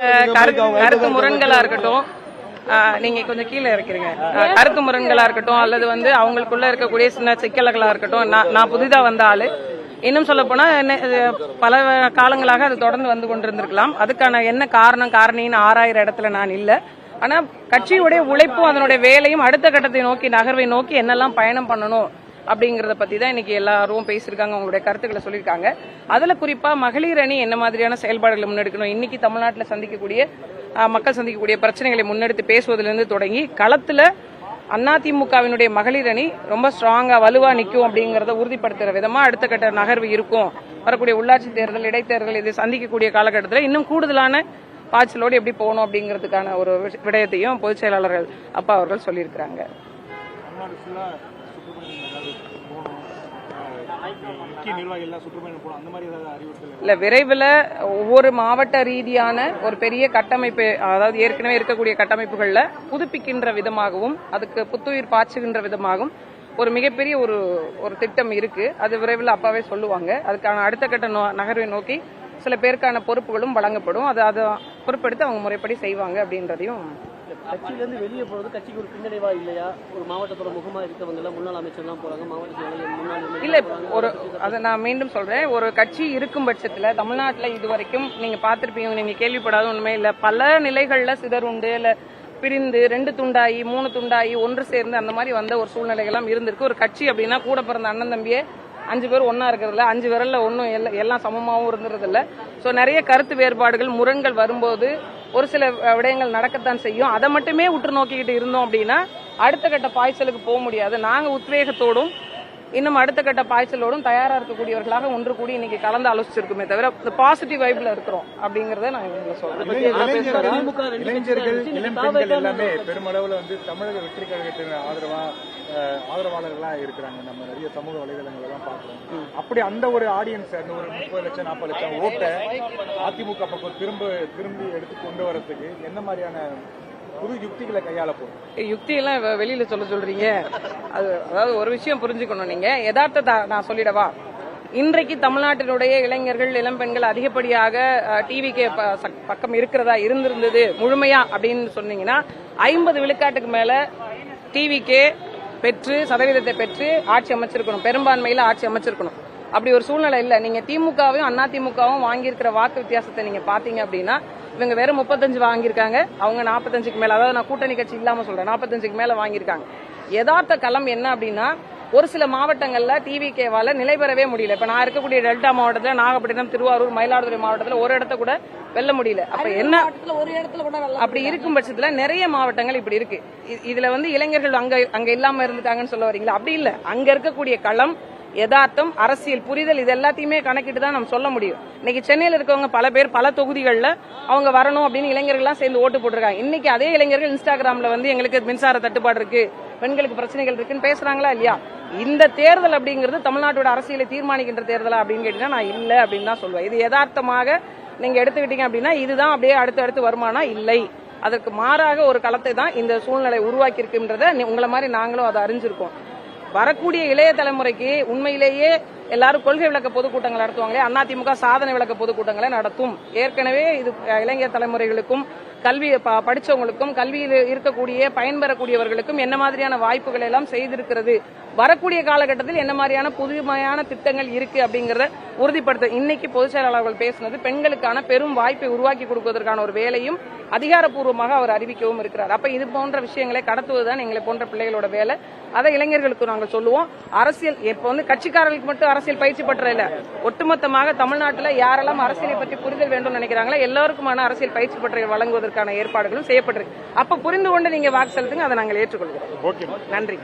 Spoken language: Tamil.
கருத்து முரண்களா இருக்கட்டும், நீங்க கொஞ்சம் கீழே இருக்கிறீங்க. கருத்து முரண்களா இருக்கட்டும் அல்லது அவங்களுக்குள்ள இருக்கக்கூடிய சின்ன சிக்கல்களா இருக்கட்டும், நான் புதிதா வந்த ஆளு. இன்னும் சொல்ல போனா பல காலங்களாக அது தொடர்ந்து வந்து கொண்டிருந்திருக்கலாம். அதுக்கான என்ன காரணின்னு ஆராயிற இடத்துல நான் இல்ல. ஆனா கட்சியுடைய உழைப்பும் அதனுடைய வேலையும் அடுத்த கட்டத்தை நோக்கி நகர்வை நோக்கி என்னெல்லாம் பயணம் பண்ணணும் அப்படிங்கறத பத்தி தான் இன்னைக்கு எல்லாரும் பேசியிருக்காங்க, அவங்களுடைய கருத்துக்களை சொல்லியிருக்காங்க. அதுல குறிப்பா மகளிர் அணி என்ன மாதிரியான செயல்பாடுகளை முன்னெடுக்கணும், இன்னைக்கு தமிழ்நாட்டில் சந்திக்கக்கூடிய மக்கள் சந்திக்கக்கூடிய பிரச்சனைகளை முன்னெடுத்து பேசுவதிலிருந்து தொடங்கி களத்துல அதிமுகவினுடைய மகளிர் அணி ரொம்ப ஸ்ட்ராங்கா வலுவா நிற்கும் அப்படிங்கறத உறுதிப்படுத்துற விதமா அடுத்த கட்ட நகர்வு இருக்கும். வரக்கூடிய உள்ளாட்சி தேர்தல், இடைத்தேர்தல் இதை சந்திக்கக்கூடிய காலகட்டத்தில் இன்னும் கூடுதலான பாய்ச்சலோடு எப்படி போகணும் அப்படிங்கிறதுக்கான ஒரு விடயத்தையும் பொதுச் செயலாளர்கள் அப்பா அவர்கள் சொல்லியிருக்கிறாங்க. இல்ல, விரைவில் ஒவ்வொரு மாவட்ட ரீதியான ஒரு பெரிய கட்டமைப்பு, அதாவது ஏற்கனவே இருக்கக்கூடிய கட்டமைப்புகள்ல புதுப்பிக்கின்ற விதமாகவும் அதுக்கு புத்துயிர் பாய்ச்சுகின்ற விதமாகவும் ஒரு மிகப்பெரிய ஒரு திட்டம் இருக்கு. அது விரைவில் அப்பாவே சொல்லுவாங்க. அதுக்கான அடுத்த கட்ட நகர்வை நோக்கி சில பேருக்கான பொறுப்புகளும் வழங்கப்படும். அதை பொறுப்பெடுத்து அவங்க முறைப்படி செய்வாங்க அப்படின்றதையும். கட்சியிலிருந்து வெளியே போறது கட்சிக்கு ஒரு பின்னடைவா இல்லையா? ஒரு மாவட்டத்தோட முகமா இருக்கவங்க எல்லாம் முன்னாள் அமைச்சர்லாம் போறாங்க, மாவட்ட இல்ல. அதை நான் மீண்டும் சொல்றேன், ஒரு கட்சி இருக்கும் பட்சத்துல தமிழ்நாட்டுல இதுவரைக்கும் நீங்க பாத்திருப்பீங்க, நீங்க கேள்விப்படாத உண்மை இல்ல, பல நிலைகள்ல சிதறுண்டு இல்ல பிரிந்து 2 துண்டாயி 3 துண்டாயி ஒன்று சேர்ந்து அந்த மாதிரி வந்த ஒரு சூழ்நிலைகள்லாம் இருந்திருக்கு. ஒரு கட்சி அப்படின்னா கூட பிறந்த அண்ணன் தம்பியே 5 பேர் ஒன்னா இருக்கிறதுல 5 விரல்ல ஒன்னும் எல்லாம் சமமாவும் இருந்துறது இல்ல. சோ நிறைய கருத்து வேறுபாடுகள் முரண்கள் வரும்போது ஒரு சில விடயங்கள் நடக்கத்தான் செய்யும். அதை மட்டுமே உற்று நோக்கிக்கிட்டு இருந்தோம் அப்படின்னா அடுத்த கட்ட பாய்ச்சலுக்கு போக முடியாது. நாங்க உத்வேகத்தோடும் இன்னும் அடுத்த கட்ட பாய்ச்சலோடும் தயாரா இருக்கக்கூடியவர்களாக ஒன்று கூடி இன்னைக்கு கலந்து ஆலோசிச்சிருக்குமே தவிர பாசிட்டிவ் வைப்ல இருக்கிறோம் அப்படிங்கறத நான் இவங்க சொல்றேன். இளைஞர்கள் இளம்பெண்கள் எல்லாமே பெருமளவுல தமிழக வெற்றி கழகத்தின் ஆதரவாளர்களா இருக்கிறாங்க. நம்ம நிறைய சமூக வலைதளங்கள் எல்லாம் பாக்குறோம். அப்படி அந்த ஒரு ஆடியன்ஸ், அந்த ஒரு 30 லட்சம் 40 லட்சம் ஓட்டை அதிமுக பக்கம் திரும்பி எடுத்து கொண்டு வரதுக்கு என்ன மாதிரியான புது யுக்திகளை கையாள போறோம்? யுக்தியெல்லாம் வெளியில சொல்றீங்க. அதாவது ஒரு விஷயம் புரிஞ்சுக்கணும். நீங்க யதார்த்தத்தை நான் சொல்லிடவா? இன்றைக்கு தமிழ்நாட்டினுடைய இளைஞர்கள் இளம்பெண்கள் அதிகப்படியாக டிவிக்கு பக்கம் இருக்கிறதா இருந்திருந்தது முழுமையா அப்படின்னு சொன்னீங்கன்னா 50 விழுக்காட்டுக்கு மேல டிவிக்கே பெற்று சதவீதத்தை பெற்று ஆட்சி அமைச்சிருக்கணும், பெரும்பான்மையில ஆட்சி அமைச்சிருக்கணும். அப்படி ஒரு சூழ்நிலை இல்ல. நீங்க திமுகவும் அதிமுகவும் வாங்கியிருக்கிற வாக்கு வித்தியாசத்தை நீங்க பாத்தீங்க அப்படின்னா இவங்க வெறும் 35 வாங்கியிருக்காங்க, அவங்க 45க்கு மேல, அதாவது நான் கூட்டணி கட்சி இல்லாம சொல்றேன், 45க்கு மேல வாங்கியிருக்காங்க. யதார்த்த களம் என்ன அப்படின்னா ஒரு சில மாவட்டங்கள்ல டிவிகேவால நிலை பெறவே முடியல. இப்ப நான் இருக்கக்கூடிய டெல்டா மாவட்டத்துல, நாகப்பட்டினம், திருவாரூர், மயிலாடுதுறை மாவட்டத்துல ஒரு இடத்த கூட வெல்ல முடியல. அப்ப என்ன அப்படி இருக்கும் பட்சத்துல நிறைய மாவட்டங்கள் இப்படி இருக்கு. இதுல இளைஞர்கள் அங்க இல்லாம இருந்துட்டாங்கன்னு சொல்ல வரீங்களா? அப்படி இல்ல. அங்க இருக்கக்கூடிய களம், யதார்த்தம், அரசியல் புரிதல், இது எல்லாத்தையுமே கணக்கிட்டு தான் நம்ம சொல்ல முடியும். இன்னைக்கு சென்னையில் இருக்கவங்க பல பேர் பல தொகுதிகளில் அவங்க வரணும் அப்படின்னு இளைஞர்கள்லாம் சேர்ந்து ஓட்டு போட்டிருக்காங்க. இன்னைக்கு அதே இளைஞர்கள் இன்ஸ்டாகிராம்ல எங்களுக்கு மின்சார தட்டுப்பாடு இருக்கு, பெண்களுக்கு பிரச்சனைகள் இருக்குன்னு பேசுறாங்களா இல்லையா? இந்த தேர்தல் அப்படிங்கிறது தமிழ்நாட்டோட அரசியலை தீர்மானிக்கின்ற தேர்தலா அப்படின்னு கேட்டீங்கன்னா நான் இல்ல அப்படின்னு தான் சொல்லுவேன். இது யதார்த்தமாக நீங்க எடுத்துக்கிட்டீங்க அப்படின்னா இதுதான் அப்படியே அடுத்து வருமானா? இல்லை. அதற்கு மாறாக ஒரு களத்தை தான் இந்த சூழ்நிலை உருவாக்கி இருக்குன்றத உங்களை மாதிரி நாங்களும் அதை அறிஞ்சிருக்கோம். வரக்கூடிய இளைய தலைமுறைக்கு உண்மையிலேயே எல்லாரும் கொள்கை விளக்க பொதுக்கூட்டங்கள் நடத்துவாங்களே, அதிமுக சாதனை விளக்க பொதுக்கூட்டங்களை நடத்தும். ஏற்கனவே இது இளைஞர் தலைமுறைகளுக்கும் கல்வி படிச்சவங்களுக்கும் கல்வியில் இருக்கக்கூடிய பயன்பெறக்கூடியவர்களுக்கும் என்ன மாதிரியான வாய்ப்புகள் எல்லாம் செய்திருக்கிறது, வரக்கூடிய காலகட்டத்தில் என்ன மாதிரியான புதுமையான திட்டங்கள் இருக்கு அப்படிங்கறத உறுதிப்படுத்த இன்னைக்கு பொதுச் செயலாளர்கள் பேசினது பெண்களுக்கான பெரும் வாய்ப்பை உருவாக்கி கொடுப்பதற்கான ஒரு வேலையும் அதிகாரப்பூர்வமாக அவர் அறிவிக்கவும் இருக்கிறார். அப்ப இது போன்ற விஷயங்களை கடத்துவதுதான் எங்களை போன்ற பிள்ளைகளோட வேலை. அதை இளைஞர்களுக்கு நாங்கள் சொல்லுவோம். அரசியல் இப்ப கட்சிக்காரர்களுக்கு மட்டும் அரசியல் பயிற்சி பெற்ற இல்ல, ஒட்டுமொத்தமாக தமிழ்நாட்டில் யாரெல்லாம் அரசியலை பற்றி புரிதல் வேண்டும் நினைக்கிறாங்களோ எல்லாருக்குமான அரசியல் பயிற்சி பெற்ற வழங்குவதற்கான ஏற்பாடுகளும் செய்யப்பட்டிருக்கு. அப்ப புரிந்து கொண்டு நீங்க வாக்கு செலுத்துங்க, அதை நாங்கள் ஏற்றுக்கொள்கிறோம். நன்றி.